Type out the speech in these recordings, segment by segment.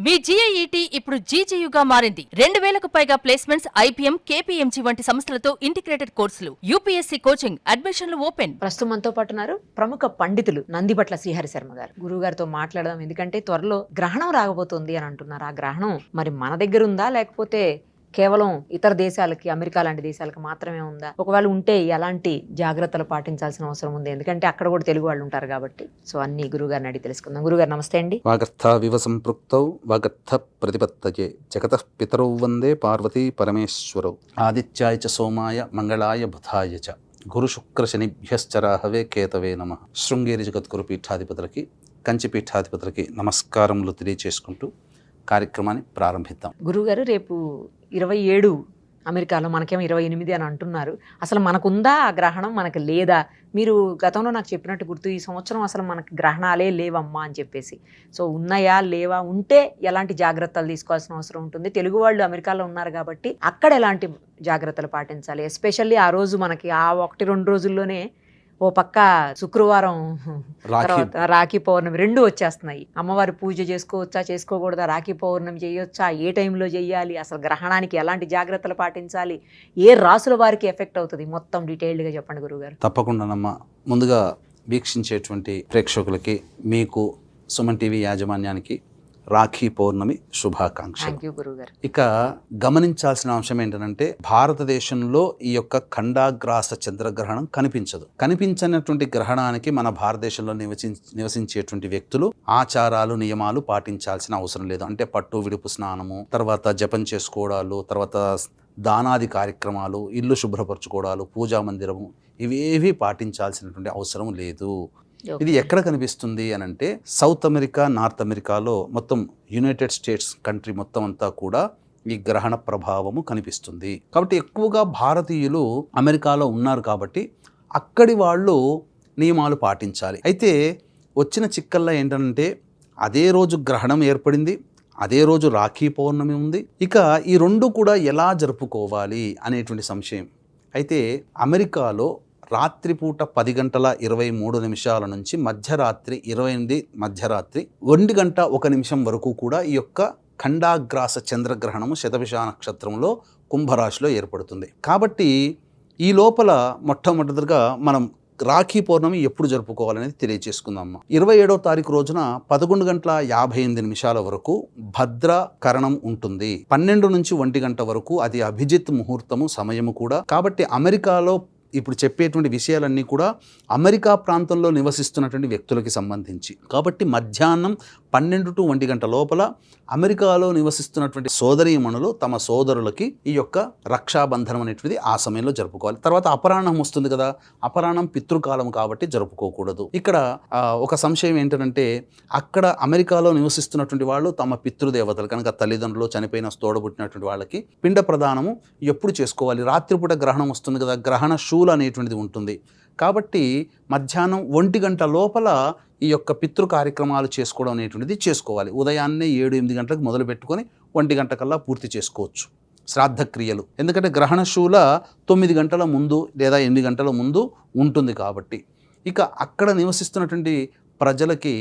మీ GIET ఇప్పుడు GGUగా మారింది. 2000కు పైగా ప్లేస్మెంట్స్, IPM, KPMG వంటి సంస్థలతో ఇంటిగ్రేటెడ్ కోర్సులు, UPSC కోచింగ్, అడ్మిషన్లు ఓపెన్. ప్రస్తుతం మనతో పాటు ఉన్నారు ప్రముఖ పండితులు నందిబట్ల శ్రీహరి శర్మ గారు. గురువు గారితో మాట్లాడదాం. ఎందుకంటే త్వరలో గ్రహణం రాకపోతుంది అని అంటున్నారు. ఆ గ్రహణం మరి మన దగ్గర ఉందా, లేకపోతే కేవలం ఇతర దేశాలకి, అమెరికా లాంటి దేశాలకు మాత్రమే ఉందా? ఒకవేళ ఉంటే ఎలాంటి జాగ్రత్తలు పాటించాల్సిన అవసరం ఉంది? ఎందుకంటే అక్కడ కూడా తెలుగు వాళ్ళు ఉంటారు కాబట్టి. సో అన్ని గురువుగారిని అడిగి తెలుసుకుందాం. గురుగారు నమస్తే అండి. వాగర్థ వివ సంపృక్తౌ వాగర్థ ప్రతిపత్తయే జగతః పితరౌ వందే పార్వతీ పరమేశ్వరౌ ఆదిత్యాయ చ సోమాయ మంగళాయ బుధాయ చ గురు శుక్ర శనిభ్యశ్చరాహవే కేతవే నమః. శృంగేరి జగద్గురు పీఠాధిపతులకి, కంచి పీఠాధిపతులకి నమస్కారములు తెలియచేసుకుంటూ కార్యక్రమాన్ని ప్రారంభిద్దాం. గురుగారు రేపు 27 అమెరికాలో, మనకేమో 28 అని అంటున్నారు. అసలు మనకుందా ఆ గ్రహణం, మనకు లేదా? మీరు గతంలో నాకు చెప్పినట్టు గుర్తు, ఈ సంవత్సరం అసలు మనకు గ్రహణాలే లేవమ్మా అని చెప్పేసి. సో ఉన్నాయా లేవా, ఉంటే ఎలాంటి జాగ్రత్తలు తీసుకోవాల్సిన అవసరం ఉంటుంది? తెలుగు వాళ్ళు అమెరికాలో ఉన్నారు కాబట్టి అక్కడ ఎలాంటి జాగ్రత్తలు పాటించాలి? ఎస్పెషల్లీ ఆ రోజు మనకి ఆ 1-2 రోజుల్లోనే ఓ పక్క శుక్రవారం, తర్వాత రాఖీ పౌర్ణమి 2 వచ్చేస్తున్నాయి. అమ్మవారి పూజ చేసుకోవచ్చా, చేసుకోకూడదా? రాఖీ పౌర్ణమి చేయొచ్చా, ఏ టైంలో చెయ్యాలి? అసలు గ్రహణానికి ఎలాంటి జాగ్రత్తలు పాటించాలి? ఏ రాసుల వారికి ఎఫెక్ట్ అవుతుంది? మొత్తం డీటెయిల్డ్గా చెప్పండి గురుగారు. తప్పకుండానమ్మా. ముందుగా వీక్షించేటువంటి ప్రేక్షకులకి, మీకు, సుమన్ టీవీ యాజమాన్యానికి రాఖీ పౌర్ణమి శుభాకాంక్షలు. ఇక గమనించాల్సిన అంశం ఏంటంటే, భారతదేశంలో ఈ యొక్క ఖండాగ్రాస చంద్రగ్రహణం కనిపించినటువంటి గ్రహణానికి మన భారతదేశంలో నివసించేటువంటి వ్యక్తులు ఆచారాలు, నియమాలు పాటించాల్సిన అవసరం లేదు. అంటే పట్టు విడుపు స్నానము, తర్వాత జపం చేసుకోవడాలు, తర్వాత దానాది కార్యక్రమాలు, ఇల్లు శుభ్రపరచుకోవడాలు, పూజా మందిరము, ఇవేవి పాటించాల్సినటువంటి అవసరం లేదు. ఇది ఎక్కడ కనిపిస్తుంది అని అంటే, సౌత్ అమెరికా, నార్త్ అమెరికాలో, మొత్తం యునైటెడ్ స్టేట్స్ కంట్రీ మొత్తం అంతా కూడా ఈ గ్రహణ ప్రభావము కనిపిస్తుంది. కాబట్టి ఎక్కువగా భారతీయులు అమెరికాలో ఉన్నారు కాబట్టి అక్కడి వాళ్ళు నియమాలు పాటించాలి. అయితే వచ్చిన చిక్కల్లా ఏంటంటే, అదే రోజు గ్రహణం ఏర్పడింది, అదే రోజు రాఖీ పౌర్ణమి ఉంది. ఇక ఈ రెండు కూడా ఎలా జరుపుకోవాలి అనేటువంటి సంశయం. అయితే అమెరికాలో రాత్రిపూట 10:23 నుంచి మధ్యరాత్రి 1:01 వరకు కూడా ఈ యొక్క ఖండాగ్రాస చంద్రగ్రహణము శతభిష నక్షత్రంలో కుంభరాశిలో ఏర్పడుతుంది. కాబట్టి ఈ లోపల మొట్టమొదటిగా మనం రాఖీ పౌర్ణమి ఎప్పుడు జరుపుకోవాలనేది తెలియజేసుకుందాం. 27వ తారీఖు రోజున 11:58 వరకు భద్రకరణం ఉంటుంది. 12 నుంచి 1 గంట వరకు అది అభిజిత్ ముహూర్తము సమయము కూడా. కాబట్టి అమెరికాలో ఇప్పుడు చెప్పేటువంటి విషయాలన్నీ కూడా అమెరికా ప్రాంతంలో నివసిస్తున్నటువంటి వ్యక్తులకి సంబంధించి. కాబట్టి మధ్యాహ్నం 12 to 1 గంట లోపల అమెరికాలో నివసిస్తున్నటువంటి సోదరీమణులు తమ సోదరులకి ఈ యొక్క రక్షాబంధనం అనేటువంటిది ఆ సమయంలో జరుపుకోవాలి. తర్వాత అపరాహ్నం వస్తుంది కదా, అపరాహ్నం పితృకాలం కాబట్టి జరుపుకోకూడదు. ఇక్కడ ఒక సంశయం ఏంటంటే, అక్కడ అమెరికాలో నివసిస్తున్నటువంటి వాళ్ళు తమ పితృదేవతలు కనుక తల్లిదండ్రులు, చనిపోయిన తోడబుట్టినటువంటి వాళ్ళకి పిండ ప్రదానము ఎప్పుడు చేసుకోవాలి? రాత్రిపూట గ్రహణం వస్తుంది కదా, గ్రహణ శూల అనేటువంటిది ఉంటుంది. కాబట్టి మధ్యాహ్నం 1 గంట లోపల ఈ యొక్క పితృ కార్యక్రమాలు చేసుకోవడం అనేటువంటిది చేసుకోవాలి. ఉదయాన్నే 7-8 గంటలకు మొదలు పెట్టుకొని 1 గంట కల్లా పూర్తి చేసుకోవచ్చు శ్రాద్ధక్రియలు. ఎందుకంటే గ్రహణ శూల 9 గంటల ముందు లేదా 8 గంటల ముందు ఉంటుంది కాబట్టి. ఇక అక్కడ నివసిస్తున్నటువంటి ప్రజలకి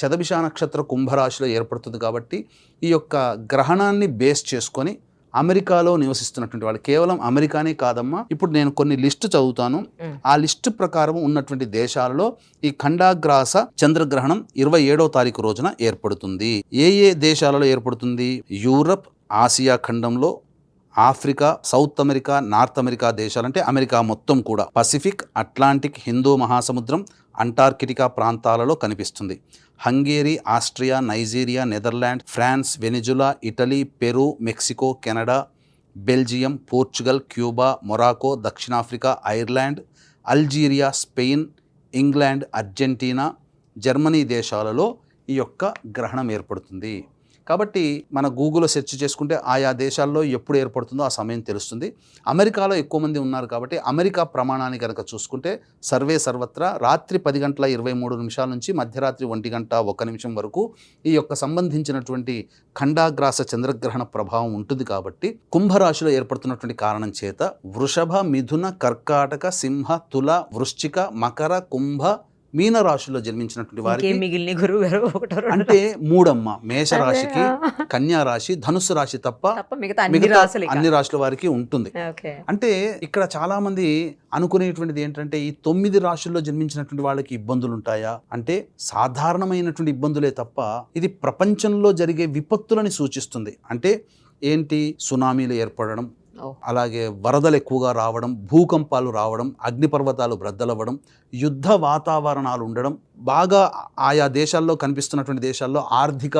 శతభిష నక్షత్ర కుంభరాశిలో ఏర్పడుతుంది కాబట్టి ఈ యొక్క గ్రహణాన్ని బేస్ చేసుకొని అమెరికాలో నివసిస్తున్నటువంటి వాళ్ళు, కేవలం అమెరికానే కాదమ్మా, ఇప్పుడు నేను కొన్ని లిస్టు చదువుతాను. ఆ లిస్టు ప్రకారం ఉన్నటువంటి దేశాలలో ఈ ఖండాగ్రాస చంద్రగ్రహణం 27వ తారీఖు రోజున ఏర్పడుతుంది. ఏ దేశాలలో ఏర్పడుతుంది? యూరప్, ఆసియా ఖండంలో, Africa, south America, north America దేశాలు అంటే అమెరికా మొత్తం కూడా, పసిఫిక్, అట్లాంటిక్, హిందూ మహాసముద్రం, అంటార్కిటికా ప్రాంతాలలో కనిపిస్తుంది. Hungary, Austria, Nigeria, Netherland, France, Venezuela, Italy, Peru, Mexico, Canada, Belgium, Portugal, Cuba, Morocco, దక్షిణాఫ్రికా, Ireland, Algeria, Spain, England, Argentina, Germany దేశాలలో ఈ యొక్క గ్రహణం ఏర్పడుతుంది. కాబట్టి మన గూగుల్లో సెర్చ్ చేసుకుంటే ఆయా దేశాల్లో ఎప్పుడు ఏర్పడుతుందో ఆ సమయం తెలుస్తుంది. అమెరికాలో ఎక్కువ మంది ఉన్నారు కాబట్టి అమెరికా ప్రమాణాన్ని కనుక చూసుకుంటే సర్వత్రా రాత్రి 10:23 నుంచి మధ్యరాత్రి 1:01 వరకు ఈ యొక్క సంబంధించినటువంటి ఖండాగ్రాస చంద్రగ్రహణ ప్రభావం ఉంటుంది. కాబట్టి కుంభరాశిలో ఏర్పడుతున్నటువంటి కారణం చేత వృషభ, మిథున, కర్కాటక, సింహ, తుల, వృశ్చిక, మకర, కుంభ, మీన రాశిలో జన్మించినటువంటి వారికి మిగిలిన గురువు గారు ఒకటో అంటే మూడమ్మ మేషరాశికి, కన్యా రాశి, ధనుస్సు రాశి తప్ప మిగతా అన్ని రాశుల వారికి ఉంటుంది. అంటే ఇక్కడ చాలా మంది అనుకునేటువంటిది ఏంటంటే ఈ 9 రాశుల్లో జన్మించినటువంటి వాళ్ళకి ఇబ్బందులు ఉంటాయా అంటే సాధారణమైనటువంటి ఇబ్బందులే తప్ప ఇది ప్రపంచంలో జరిగే విపత్తులని సూచిస్తుంది. అంటే ఏంటి, సునామీలు ఏర్పడడం, అలాగే వరదలు ఎక్కువగా రావడం, భూకంపాలు రావడం, అగ్నిపర్వతాలు బ్రద్దలవ్వడం, యుద్ధ వాతావరణాలు ఉండడం, బాగా ఆయా దేశాల్లో కనిపిస్తున్నటువంటి దేశాల్లో ఆర్థిక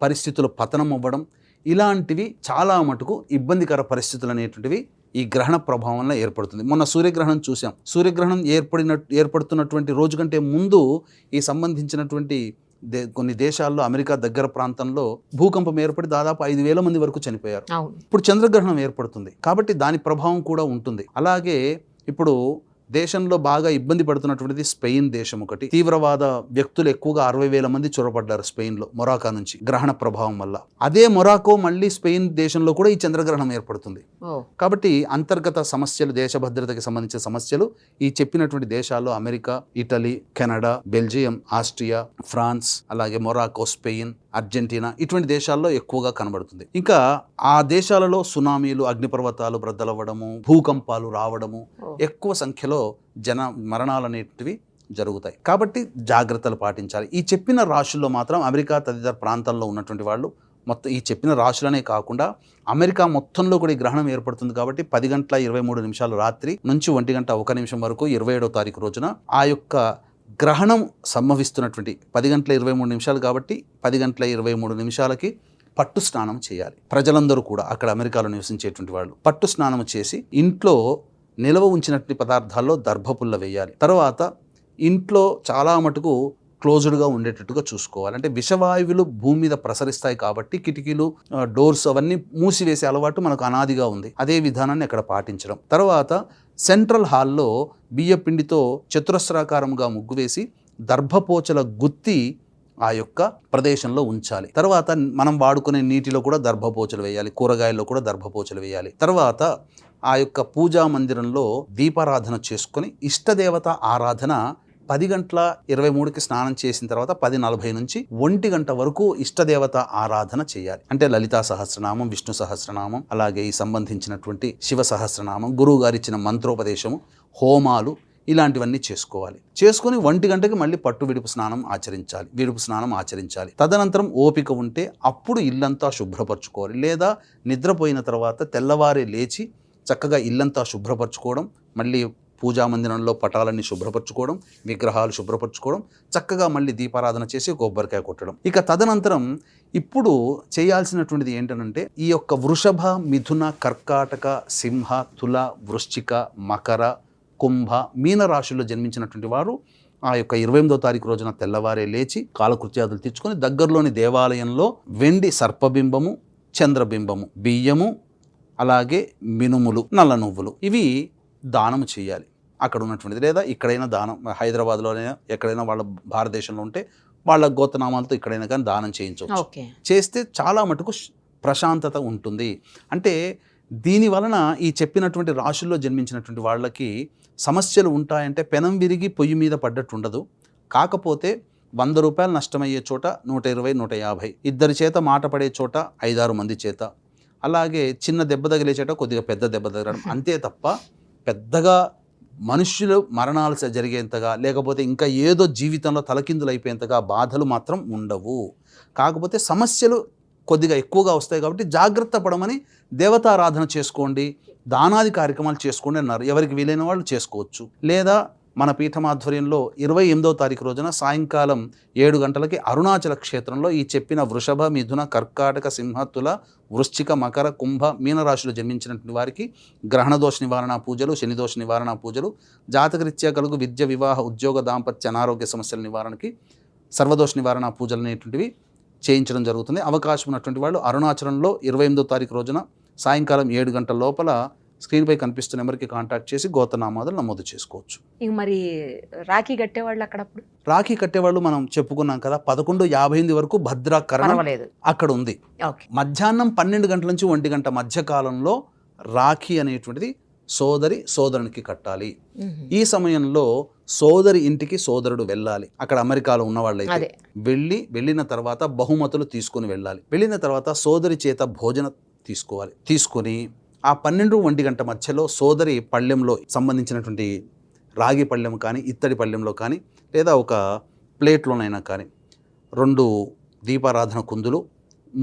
పరిస్థితులు పతనం అవ్వడం, ఇలాంటివి చాలా మటుకు ఇబ్బందికర పరిస్థితులు అనేటువంటివి ఈ గ్రహణ ప్రభావంలో ఏర్పడుతుంది. మొన్న సూర్యగ్రహణం చూసాం. సూర్యగ్రహణం ఏర్పడుతున్నటువంటి రోజు కంటే ముందు ఈ సంబంధించినటువంటి కొన్ని దేశాల్లో, అమెరికా దగ్గర ప్రాంతంలో భూకంపం ఏర్పడి దాదాపు 5,000 మంది వరకు చనిపోయారు. ఇప్పుడు చంద్రగ్రహణం ఏర్పడుతుంది కాబట్టి దాని ప్రభావం కూడా ఉంటుంది. అలాగే ఇప్పుడు దేశంలో బాగా ఇబ్బంది పడుతున్నటువంటిది స్పెయిన్ దేశం ఒకటి. తీవ్రవాద వ్యక్తులు ఎక్కువగా 60,000 మంది చొరబడ్డారు స్పెయిన్లో, మొరాకో నుంచి గ్రహణ ప్రభావం వల్ల. అదే మొరాకో మళ్ళీ స్పెయిన్ దేశంలో కూడా ఈ చంద్రగ్రహణం ఏర్పడుతుంది. కాబట్టి అంతర్గత సమస్యలు, దేశ భద్రతకి సంబంధించిన సమస్యలు ఈ చెప్పినటువంటి దేశాల్లో America, Italy, Canada, Belgium, Austria, France, అలాగే మొరాకో, స్పెయిన్, అర్జెంటీనా ఇటువంటి దేశాల్లో ఎక్కువగా కనబడుతుంది. ఇంకా ఆ దేశాలలో సునామీలు, అగ్నిపర్వతాలు బ్రద్దలవ్వడము, భూకంపాలు రావడము, ఎక్కువ సంఖ్యలో మరణాలు అనేటివి జరుగుతాయి. కాబట్టి జాగ్రత్తలు పాటించాలి. ఈ చెప్పిన రాశుల్లో మాత్రం అమెరికా తదితర ప్రాంతాల్లో ఉన్నటువంటి వాళ్ళు మొత్తం ఈ చెప్పిన రాశులనే కాకుండా అమెరికా మొత్తంలో కూడా ఈ గ్రహణం ఏర్పడుతుంది కాబట్టి 10:23 రాత్రి నుంచి 1:01 వరకు 27వ తారీఖు రోజున ఆ యొక్క గ్రహణం సంభవిస్తున్నటువంటి 10:23 కాబట్టి 10:23 పట్టు స్నానం చేయాలి. ప్రజలందరూ కూడా అక్కడ అమెరికాలో నివసించేటువంటి వాళ్ళు పట్టు స్నానం చేసి ఇంట్లో నిల్వ ఉంచినటువంటి పదార్థాల్లో దర్భపుల్ల వేయాలి. తర్వాత ఇంట్లో చాలా మటుకు క్లోజ్డ్గా ఉండేటట్టుగా చూసుకోవాలి. అంటే విషవాయువులు భూమి మీద ప్రసరిస్తాయి కాబట్టి కిటికీలు, డోర్స్ అవన్నీ మూసివేసే అలవాటు మనకు అనాదిగా ఉంది. అదే విధానాన్ని అక్కడ పాటించడం. తర్వాత సెంట్రల్ హాల్లో బియ్య పిండితో చతురస్రాకారంగా ముగ్గు వేసి దర్భపోచల గుత్తి ఆ యొక్క ప్రదేశంలో ఉంచాలి. తర్వాత మనం వాడుకునే నీటిలో కూడా దర్భపోచలు వేయాలి, కూరగాయల్లో కూడా దర్భపోచలు వేయాలి. తర్వాత ఆ యొక్క పూజా మందిరంలో దీపారాధన చేసుకొని ఇష్టదేవత ఆరాధన 10:23 స్నానం చేసిన తర్వాత 10:40 నుంచి 1 వరకు ఇష్టదేవత ఆరాధన చేయాలి. అంటే లలితా సహస్రనామం, విష్ణు సహస్రనామం, అలాగే ఈ సంబంధించినటువంటి శివ సహస్రనామం, గురువు గారు ఇచ్చిన మంత్రోపదేశము, హోమాలు ఇలాంటివన్నీ చేసుకోవాలి. చేసుకుని 1 మళ్ళీ పట్టు విడుపు స్నానం ఆచరించాలి. తదనంతరం ఓపిక ఉంటే అప్పుడు ఇల్లంతా శుభ్రపరచుకోవాలి. లేదా నిద్రపోయిన తర్వాత తెల్లవారే లేచి చక్కగా ఇల్లంతా శుభ్రపరచుకోవడం, మళ్ళీ పూజా మందిరంలో పటాలన్నీ శుభ్రపరచుకోవడం, విగ్రహాలు శుభ్రపరచుకోవడం, చక్కగా మళ్ళీ దీపారాధన చేసి కొబ్బరికాయ కొట్టడం. ఇక తదనంతరం ఇప్పుడు చేయాల్సినటువంటిది ఏంటంటే ఈ యొక్క వృషభ, మిథున, కర్కాటక, సింహ, తుల, వృశ్చిక, మకర, కుంభ, మీన రాశుల్లో జన్మించినటువంటి వారు ఆ యొక్క 28వ తారీఖు రోజున తెల్లవారే లేచి కాలకృత్యాదులు తెచ్చుకొని దగ్గరలోని దేవాలయంలో వెండి సర్పబింబము, చంద్రబింబము, బియ్యము, అలాగే మినుములు, నల్ల నువ్వులు ఇవి దానము చేయాలి అక్కడ ఉన్నటువంటిది. లేదా ఇక్కడైనా దానం, హైదరాబాద్లోనైనా ఎక్కడైనా వాళ్ళ భారతదేశంలో ఉంటే వాళ్ళ గోత్రనామాలతో ఇక్కడైనా కానీ దానం చేయించవచ్చు. చేస్తే చాలా మటుకు ప్రశాంతత ఉంటుంది. అంటే దీని వలన ఈ చెప్పినటువంటి రాశుల్లో జన్మించినటువంటి వాళ్ళకి సమస్యలు ఉంటాయంటే పెనం విరిగి పొయ్యి మీద పడ్డట్టు ఉండదు. కాకపోతే 100 రూపాయలు నష్టమయ్యే చోట 120, 150, ఇద్దరి చేత మాట పడే చోట 5-6 మంది చేత, అలాగే చిన్న దెబ్బ తగిలే చోట కొద్దిగా పెద్ద దెబ్బ తగలడం, అంతే తప్ప పెద్దగా మనుష్యులు మరణాలు జరిగేంతగా లేకపోతే ఇంకా ఏదో జీవితంలో తలకిందులు అయిపోయేంతగా బాధలు మాత్రం ఉండవు. కాకపోతే సమస్యలు కొద్దిగా ఎక్కువగా వస్తాయి కాబట్టి జాగ్రత్త పడమని దేవతారాధన చేసుకోండి, దానాది కార్యక్రమాలు చేసుకోండి అన్నారు. ఎవరికి వీలైన వాళ్ళు చేసుకోవచ్చు. లేదా మన పీఠమాధ్వర్యంలో 28వ తారీఖు రోజున సాయంకాలం 7 గంటలకి అరుణాచల క్షేత్రంలో ఈ చెప్పిన వృషభ, మిథున, కర్కాటక, సింహ, తుల, వృశ్చిక, మకర, కుంభ, మీనరాశిలో జన్మించినటువంటి వారికి గ్రహణదోష నివారణ పూజలు, శనిదోష నివారణ పూజలు, జాతకరీత్యా కలుగు విద్య, వివాహ, ఉద్యోగ, దాంపత్య, అనారోగ్య సమస్యల నివారణకి సర్వదోష నివారణ పూజలు అనేటువంటివి చేయించడం జరుగుతుంది. అవకాశం ఉన్నటువంటి వాళ్ళు అరుణాచలంలో 28వ తారీఖు రోజున సాయంకాలం 7 గంటల లోపల స్క్రీన్పై కనిపిస్తున్న నెంబర్కి కాంటాక్ట్ చేసి గోత్రనామాదులు నమోదు చేసుకోవచ్చు. ఇంక మరి రాఖీ కట్టేవాళ్ళు అక్కడప్పుడు రాఖీ కట్టేవాళ్ళు మనం చెప్పుకున్నాం కదా, 11:58 వరకు భద్రాకరణం అక్కడ ఉంది. మధ్యాహ్నం 12 గంటల నుంచి 1 గంట మధ్య కాలంలో రాఖీ అనేటువంటిది సోదరి సోదరునికి కట్టాలి. ఈ సమయంలో సోదరి ఇంటికి సోదరుడు వెళ్ళాలి. అక్కడ అమెరికాలో ఉన్నవాళ్ళైతే వెళ్ళిన తర్వాత బహుమతులు తీసుకుని వెళ్ళాలి. వెళ్ళిన తర్వాత సోదరి చేత భోజనం తీసుకోవాలి. తీసుకొని ఆ 12-1 గంట మధ్యలో సోదరి పళ్ళెంలో సంబంధించినటువంటి రాగి పళ్ళెం కానీ ఇత్తడి పళ్ళెంలో కానీ లేదా ఒక ప్లేట్లోనైనా కానీ 2 దీపారాధన కుందులు,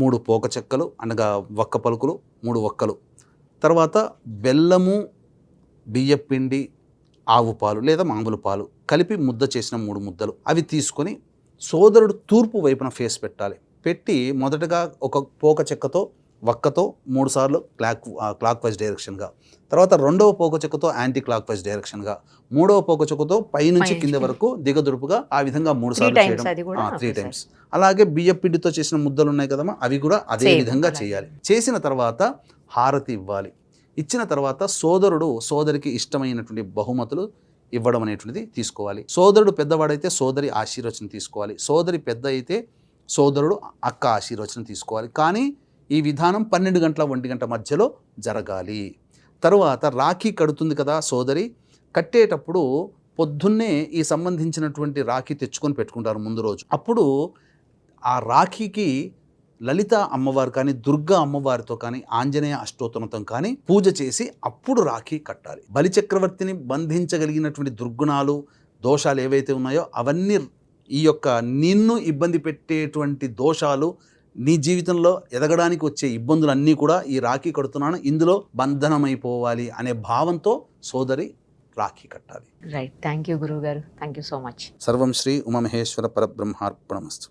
3 పోక చెక్కలు అనగా వక్క పలుకులు, 3 వక్కలు, తర్వాత బెల్లము, బియ్యపిండి, ఆవు పాలు లేదా మామూలు పాలు కలిపి ముద్ద చేసిన 3 ముద్దలు అవి తీసుకొని సోదరుడు తూర్పు వైపున ఫేస్ పెట్టాలి. పెట్టి మొదటగా ఒక పోక చెక్కతో వక్కతో 3 సార్లు క్లాక్ వైజ్ డైరెక్షన్గా, తర్వాత రెండవ పోక చెక్కతో యాంటీ క్లాక్ వైజ్ డైరెక్షన్గా, మూడవ పోక చెక్కతో పైనుంచి కింద వరకు దిగదురుపుగా ఆ విధంగా 3 సార్లు చేయడం, 3 టైమ్స్. అలాగే బియ్య పిండితో చేసిన ముద్దలు ఉన్నాయి కదమ్మా, అవి కూడా అదే విధంగా చేయాలి. చేసిన తర్వాత హారతి ఇవ్వాలి. ఇచ్చిన తర్వాత సోదరుడు సోదరికి ఇష్టమైనటువంటి బహుమతులు ఇవ్వడం అనేటువంటిది తీసుకోవాలి. సోదరుడు పెద్దవాడైతే సోదరి ఆశీర్వచనం తీసుకోవాలి. సోదరి పెద్ద అయితే సోదరుడు అక్క ఆశీర్వచనం తీసుకోవాలి. కానీ ఈ విధానం 12-1 గంట మధ్యలో జరగాలి. తరువాత రాఖీ కడుతుంది కదా సోదరి, కట్టేటప్పుడు పొద్దున్నే ఈ సంబంధించినటువంటి రాఖీ తెచ్చుకొని పెట్టుకుంటారు ముందు రోజు. అప్పుడు ఆ రాఖీకి లలిత అమ్మవారు కానీ దుర్గా అమ్మవారితో కానీ ఆంజనేయ అష్టోత్తరంతో కానీ పూజ చేసి అప్పుడు రాఖీ కట్టాలి. బలిచక్రవర్తిని బంధించగలిగినటువంటి దుర్గుణాలు, దోషాలు ఏవైతే ఉన్నాయో అవన్నీ, ఈ యొక్క నిన్ను ఇబ్బంది పెట్టేటువంటి దోషాలు, నీ జీవితంలో ఎదగడానికి వచ్చే ఇబ్బందులన్నీ కూడా ఈ రాఖీ కడుతున్నాను, ఇందులో బంధనమైపోవాలి అనే భావంతో సోదరి రాఖీ కట్టాలి. రైట్. థ్యాంక్ యూ గురువు గారు. Thank you so much. సర్వం శ్రీ ఉమామహేశ్వర పరబ్రహ్మార్పణమస్తు.